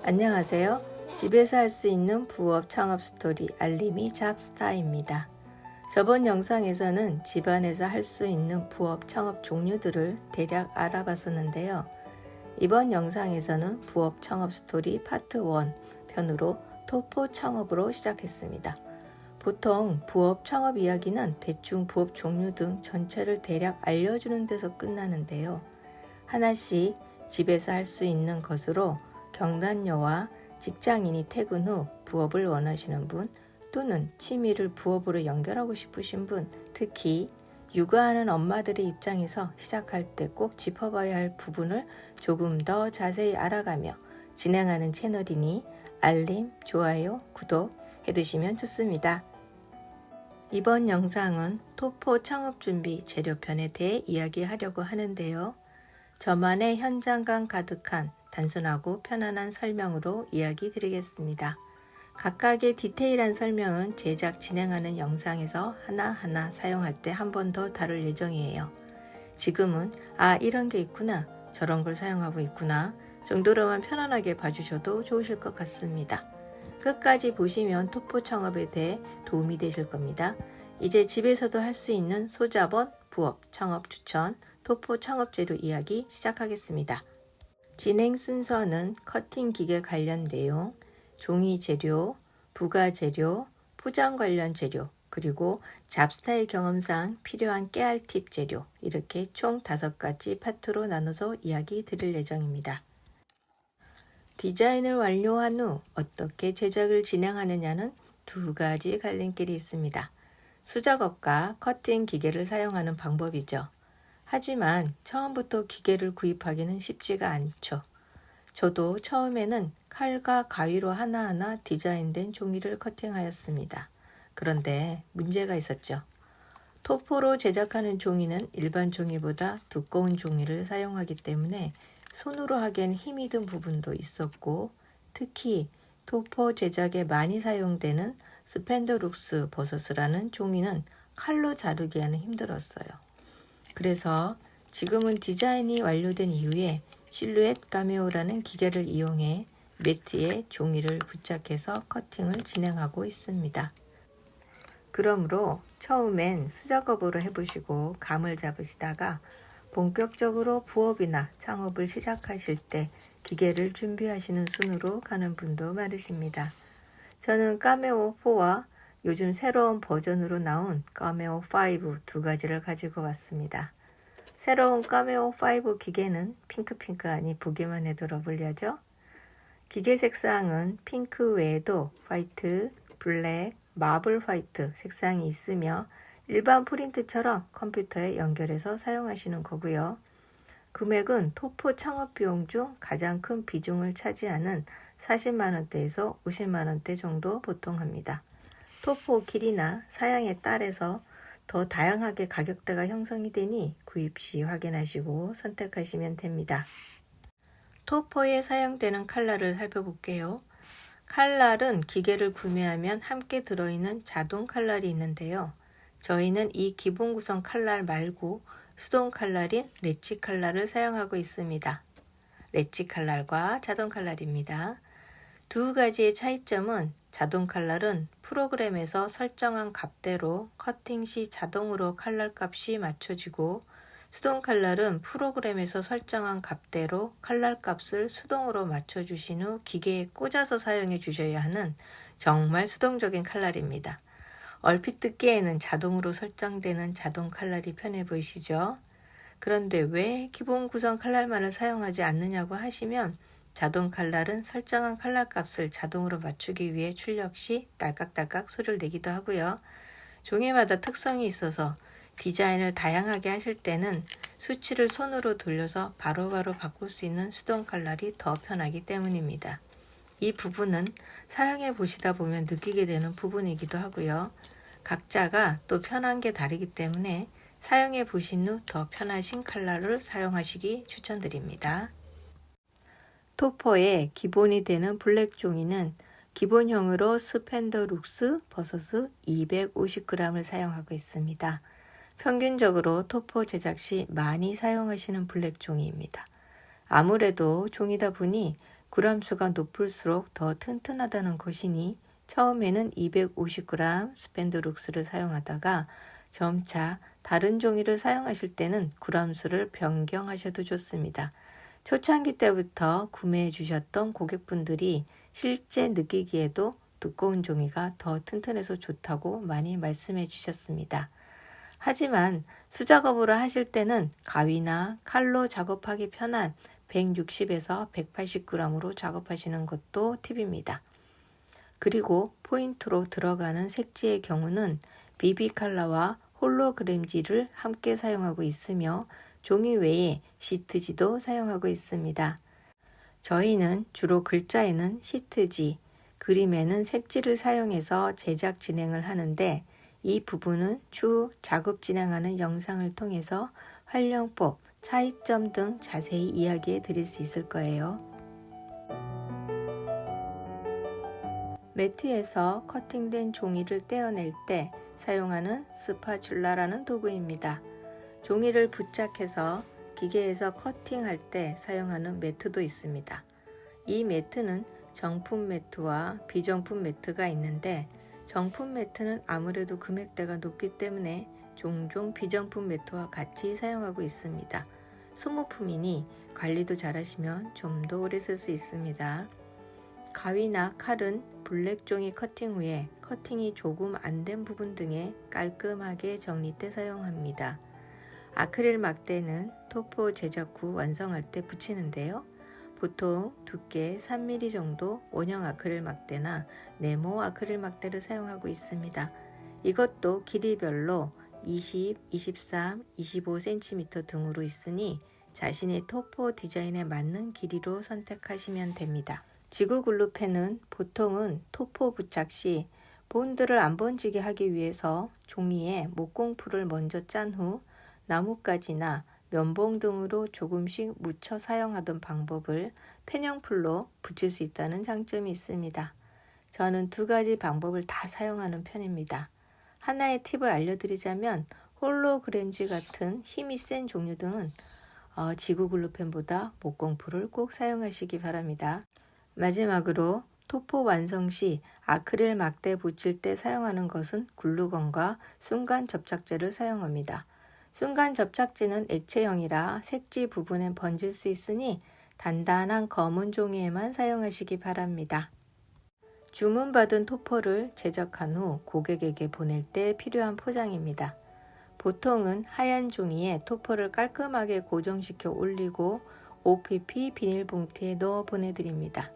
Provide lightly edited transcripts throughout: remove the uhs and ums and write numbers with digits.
안녕하세요. 집에서 할 수 있는 부업 창업 스토리 알림이 잡스타입니다. 저번 영상에서는 집안에서 할 수 있는 부업 창업 종류들을 대략 알아봤었는데요. 이번 영상에서는 부업 창업 스토리 파트 1 편으로 토포 창업으로 시작했습니다. 보통 부업 창업 이야기는 대충 부업 종류 등 전체를 대략 알려주는 데서 끝나는데요. 하나씩 집에서 할 수 있는 것으로 경단녀와 직장인이 퇴근 후 부업을 원하시는 분 또는 취미를 부업으로 연결하고 싶으신 분, 특히 육아하는 엄마들의 입장에서 시작할 때 꼭 짚어봐야 할 부분을 조금 더 자세히 알아가며 진행하는 채널이니 알림, 좋아요, 구독 해두시면 좋습니다. 이번 영상은 토포 창업 준비 재료편에 대해 이야기하려고 하는데요. 저만의 현장감 가득한 단순하고 편안한 설명으로 이야기 드리겠습니다. 각각의 디테일한 설명은 제작 진행하는 영상에서 하나하나 사용할 때 한 번 더 다룰 예정이에요. 지금은 이런 게 있구나, 저런 걸 사용하고 있구나 정도로만 편안하게 봐주셔도 좋으실 것 같습니다. 끝까지 보시면 토포 창업에 대해 도움이 되실 겁니다. 이제 집에서도 할 수 있는 소자본, 부업, 창업 추천, 토포 창업 재료 이야기 시작하겠습니다. 진행 순서는 커팅 기계 관련 내용, 종이 재료, 부가 재료, 포장 관련 재료, 그리고 잡스타의 경험상 필요한 깨알 팁 재료, 이렇게 총 5가지 파트로 나눠서 이야기 드릴 예정입니다. 디자인을 완료한 후 어떻게 제작을 진행하느냐는 2가지 갈림길이 있습니다. 수작업과 커팅 기계를 사용하는 방법이죠. 하지만 처음부터 기계를 구입하기는 쉽지가 않죠. 저도 처음에는 칼과 가위로 하나하나 디자인된 종이를 커팅하였습니다. 그런데 문제가 있었죠. 토포로 제작하는 종이는 일반 종이보다 두꺼운 종이를 사용하기 때문에 손으로 하기엔 힘이 든 부분도 있었고, 특히 토포 제작에 많이 사용되는 스펜더룩스 버섯이라는 종이는 칼로 자르기에는 힘들었어요. 그래서 지금은 디자인이 완료된 이후에 실루엣 카메오라는 기계를 이용해 매트에 종이를 부착해서 커팅을 진행하고 있습니다. 그러므로 처음엔 수작업으로 해보시고 감을 잡으시다가 본격적으로 부업이나 창업을 시작하실 때 기계를 준비하시는 순으로 가는 분도 많으십니다. 저는 카메오 4와 요즘 새로운 버전으로 나온 카메오 5 2가지를 가지고 왔습니다. 새로운 카메오 5 기계는 핑크핑크하니 보기만 해도 러블리하죠? 기계 색상은 핑크 외에도 화이트, 블랙, 마블 화이트 색상이 있으며 일반 프린트처럼 컴퓨터에 연결해서 사용하시는 거고요. 금액은 토포 창업 비용 중 가장 큰 비중을 차지하는 40만원대에서 50만원대 정도 보통 합니다. 토포 길이나 사양에 따라서 더 다양하게 가격대가 형성이 되니 구입 시 확인하시고 선택하시면 됩니다. 토포에 사용되는 칼날을 살펴볼게요. 칼날은 기계를 구매하면 함께 들어있는 자동 칼날이 있는데요. 저희는 이 기본 구성 칼날 말고 수동 칼날인 렛치 칼날을 사용하고 있습니다. 렛치 칼날과 자동 칼날입니다. 2가지의 차이점은 자동 칼날은 프로그램에서 설정한 값대로 커팅 시 자동으로 칼날 값이 맞춰지고, 수동 칼날은 프로그램에서 설정한 값대로 칼날 값을 수동으로 맞춰주신 후 기계에 꽂아서 사용해 주셔야 하는 정말 수동적인 칼날입니다. 얼핏 듣기에는 자동으로 설정되는 자동 칼날이 편해 보이시죠? 그런데 왜 기본 구성 칼날만을 사용하지 않느냐고 하시면, 자동 칼날은 설정한 칼날 값을 자동으로 맞추기 위해 출력 시 딸깍딸깍 소리를 내기도 하고요. 종이마다 특성이 있어서 디자인을 다양하게 하실 때는 수치를 손으로 돌려서 바로바로 바꿀 수 있는 수동 칼날이 더 편하기 때문입니다. 이 부분은 사용해 보시다 보면 느끼게 되는 부분이기도 하고요. 각자가 또 편한 게 다르기 때문에 사용해 보신 후 더 편하신 칼날을 사용하시기 추천드립니다. 토포의 기본이 되는 블랙 종이는 기본형으로 스펜더룩스 버섯을 250g을 사용하고 있습니다. 평균적으로 토포 제작 시 많이 사용하시는 블랙 종이입니다. 아무래도 종이다 보니 g수가 높을수록 더 튼튼하다는 것이니 처음에는 250g 스펜드룩스를 사용하다가 점차 다른 종이를 사용하실 때는 g수를 변경하셔도 좋습니다. 초창기 때부터 구매해 주셨던 고객분들이 실제 느끼기에도 두꺼운 종이가 더 튼튼해서 좋다고 많이 말씀해 주셨습니다. 하지만 수작업으로 하실 때는 가위나 칼로 작업하기 편한 160에서 180g으로 작업하시는 것도 팁입니다. 그리고 포인트로 들어가는 색지의 경우는 BB 컬러와 홀로그램지를 함께 사용하고 있으며 종이 외에 시트지도 사용하고 있습니다. 저희는 주로 글자에는 시트지, 그림에는 색지를 사용해서 제작 진행을 하는데 이 부분은 추후 작업 진행하는 영상을 통해서 활용법, 차이점 등 자세히 이야기해 드릴 수 있을 거예요. 매트에서 커팅된 종이를 떼어낼 때 사용하는 스파츌라라는 도구입니다. 종이를 부착해서 기계에서 커팅할 때 사용하는 매트도 있습니다. 이 매트는 정품 매트와 비정품 매트가 있는데 정품 매트는 아무래도 금액대가 높기 때문에 종종 비정품 매트와 같이 사용하고 있습니다. 소모품이니 관리도 잘하시면 좀 더 오래 쓸 수 있습니다. 가위나 칼은 블랙 종이 커팅 후에 커팅이 조금 안 된 부분 등에 깔끔하게 정리 때 사용합니다. 아크릴 막대는 토포 제작 후 완성할 때 붙이는데요. 보통 두께 3mm 정도 원형 아크릴 막대나 네모 아크릴 막대를 사용하고 있습니다. 이것도 길이별로 20, 23, 25cm 등으로 있으니 자신의 토포 디자인에 맞는 길이로 선택하시면 됩니다. 지구 글루펜은 보통은 토포 부착 시 본드를 안 번지게 하기 위해서 종이에 목공풀을 먼저 짠 후 나뭇가지나 면봉 등으로 조금씩 묻혀 사용하던 방법을 펜형풀로 붙일 수 있다는 장점이 있습니다. 저는 두 가지 방법을 다 사용하는 편입니다. 하나의 팁을 알려드리자면 홀로그램지 같은 힘이 센 종류 등은 지구 글루펜보다 목공풀을 꼭 사용하시기 바랍니다. 마지막으로 토포 완성 시 아크릴 막대 붙일 때 사용하는 것은 글루건과 순간 접착제를 사용합니다. 순간 접착제는 액체형이라 색지 부분에 번질 수 있으니 단단한 검은 종이에만 사용하시기 바랍니다. 주문받은 토포를 제작한 후 고객에게 보낼 때 필요한 포장입니다. 보통은 하얀 종이에 토포를 깔끔하게 고정시켜 올리고 OPP 비닐봉투에 넣어 보내드립니다.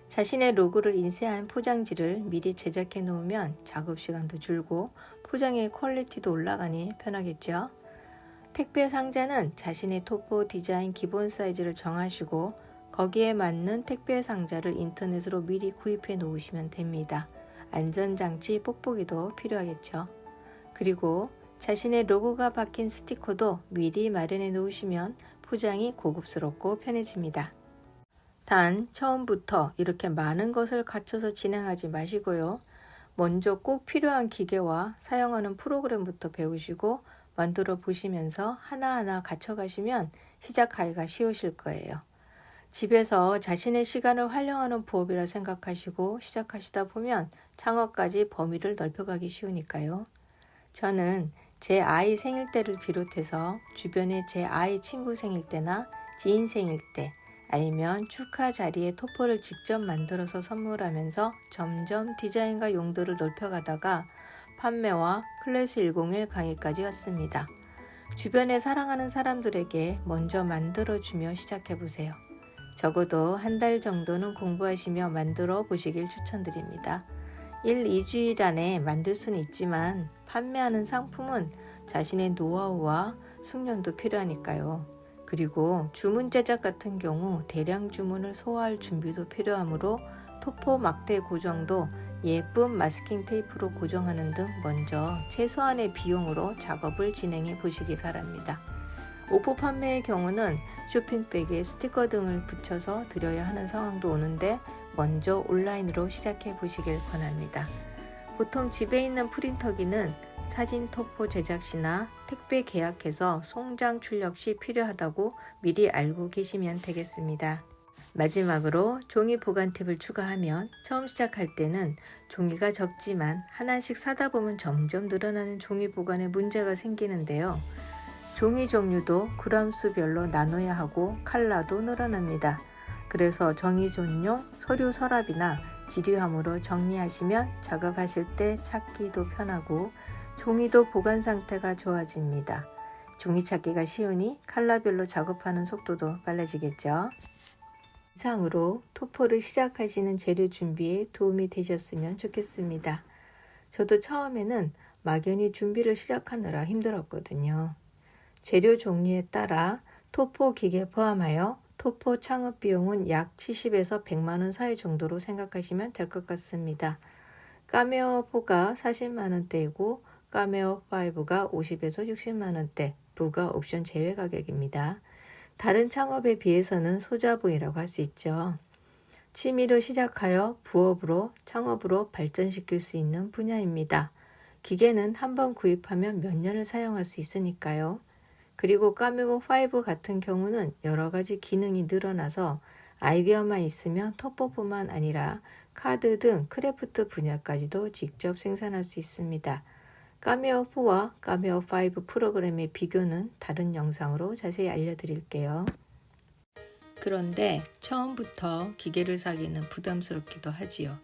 자신의 로고를 인쇄한 포장지를 미리 제작해 놓으면 작업 시간도 줄고 포장의 퀄리티도 올라가니 편하겠죠. 택배 상자는 자신의 토포 디자인 기본 사이즈를 정하시고 거기에 맞는 택배 상자를 인터넷으로 미리 구입해 놓으시면 됩니다. 안전장치 뽁뽁이도 필요하겠죠. 그리고 자신의 로고가 박힌 스티커도 미리 마련해 놓으시면 포장이 고급스럽고 편해집니다. 단 처음부터 이렇게 많은 것을 갖춰서 진행하지 마시고요. 먼저 꼭 필요한 기계와 사용하는 프로그램부터 배우시고 만들어 보시면서 하나하나 갖춰가시면 시작하기가 쉬우실 거예요. 집에서 자신의 시간을 활용하는 부업이라 생각하시고 시작하시다 보면 창업까지 범위를 넓혀가기 쉬우니까요. 저는 제 아이 생일 때를 비롯해서 주변에 제 아이 친구 생일 때나 지인 생일 때 아니면 축하 자리에 토포를 직접 만들어서 선물하면서 점점 디자인과 용도를 넓혀가다가 판매와 클래스 101 강의까지 왔습니다. 주변에 사랑하는 사람들에게 먼저 만들어주며 시작해보세요. 적어도 한 달 정도는 공부하시며 만들어 보시길 추천드립니다. 1, 2주일 안에 만들 수는 있지만 판매하는 상품은 자신의 노하우와 숙련도 필요하니까요. 그리고 주문 제작 같은 경우 대량 주문을 소화할 준비도 필요하므로 토포 막대 고정도 예쁜 마스킹 테이프로 고정하는 등 먼저 최소한의 비용으로 작업을 진행해 보시기 바랍니다. 오프 판매의 경우는 쇼핑백에 스티커 등을 붙여서 드려야 하는 상황도 오는데 먼저 온라인으로 시작해 보시길 권합니다. 보통 집에 있는 프린터기는 사진 토포 제작 시나 택배 계약해서 송장 출력 시 필요하다고 미리 알고 계시면 되겠습니다. 마지막으로 종이 보관 팁을 추가하면 처음 시작할 때는 종이가 적지만 하나씩 사다 보면 점점 늘어나는 종이 보관에 문제가 생기는데요. 종이 종류도 그람수별로 나눠야 하고 컬러도 늘어납니다. 그래서 정의 전용 서류 서랍이나 지류함으로 정리하시면 작업하실 때 찾기도 편하고 종이도 보관 상태가 좋아집니다. 종이 찾기가 쉬우니 컬러별로 작업하는 속도도 빨라지겠죠. 이상으로 토포를 시작하시는 재료 준비에 도움이 되셨으면 좋겠습니다. 저도 처음에는 막연히 준비를 시작하느라 힘들었거든요. 재료 종류에 따라 토포 기계 포함하여 토포 창업 비용은 약 70에서 100만원 사이 정도로 생각하시면 될 것 같습니다. 카메오 4가 40만원대이고 카메오 5가 50에서 60만원대, 부가 옵션 제외 가격입니다. 다른 창업에 비해서는 소자본이라고 할 수 있죠. 취미로 시작하여 부업으로 창업으로 발전시킬 수 있는 분야입니다. 기계는 한번 구입하면 몇 년을 사용할 수 있으니까요. 그리고 카메오 5 같은 경우는 여러 가지 기능이 늘어나서 아이디어만 있으면 토포뿐만 아니라 카드 등 크래프트 분야까지도 직접 생산할 수 있습니다. 카메오 4와 카메오 5 프로그램의 비교는 다른 영상으로 자세히 알려드릴게요. 그런데 처음부터 기계를 사기는 부담스럽기도 하지요.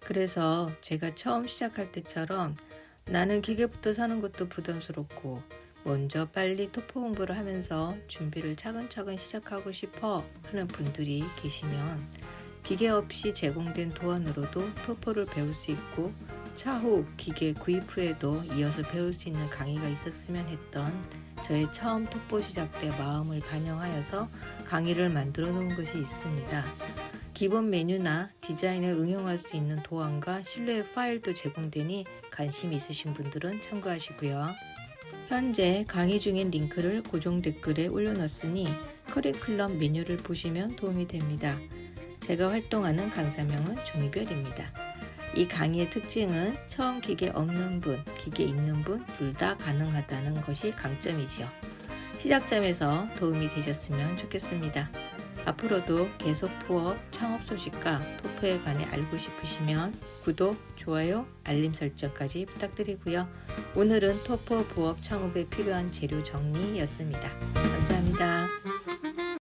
그래서 제가 처음 시작할 때처럼 나는 기계부터 사는 것도 부담스럽고 먼저 빨리 토포 공부를 하면서 준비를 차근차근 시작하고 싶어 하는 분들이 계시면 기계 없이 제공된 도안으로도 토포를 배울 수 있고 차후 기계 구입 후에도 이어서 배울 수 있는 강의가 있었으면 했던 저의 처음 토포 시작 때 마음을 반영하여서 강의를 만들어 놓은 것이 있습니다. 기본 메뉴나 디자인을 응용할 수 있는 도안과 실내 파일도 제공되니 관심 있으신 분들은 참고하시고요. 현재 강의 중인 링크를 고정 댓글에 올려놨으니 커리큘럼 메뉴를 보시면 도움이 됩니다. 제가 활동하는 강사명은 종이별입니다. 이 강의의 특징은 처음 기계 없는 분, 기계 있는 분 둘 다 가능하다는 것이 강점이지요. 시작점에서 도움이 되셨으면 좋겠습니다. 앞으로도 계속 부업, 창업 소식과 토포에 관해 알고 싶으시면 구독, 좋아요, 알림 설정까지 부탁드리고요. 오늘은 토포 부업 창업에 필요한 재료 정리였습니다. 감사합니다.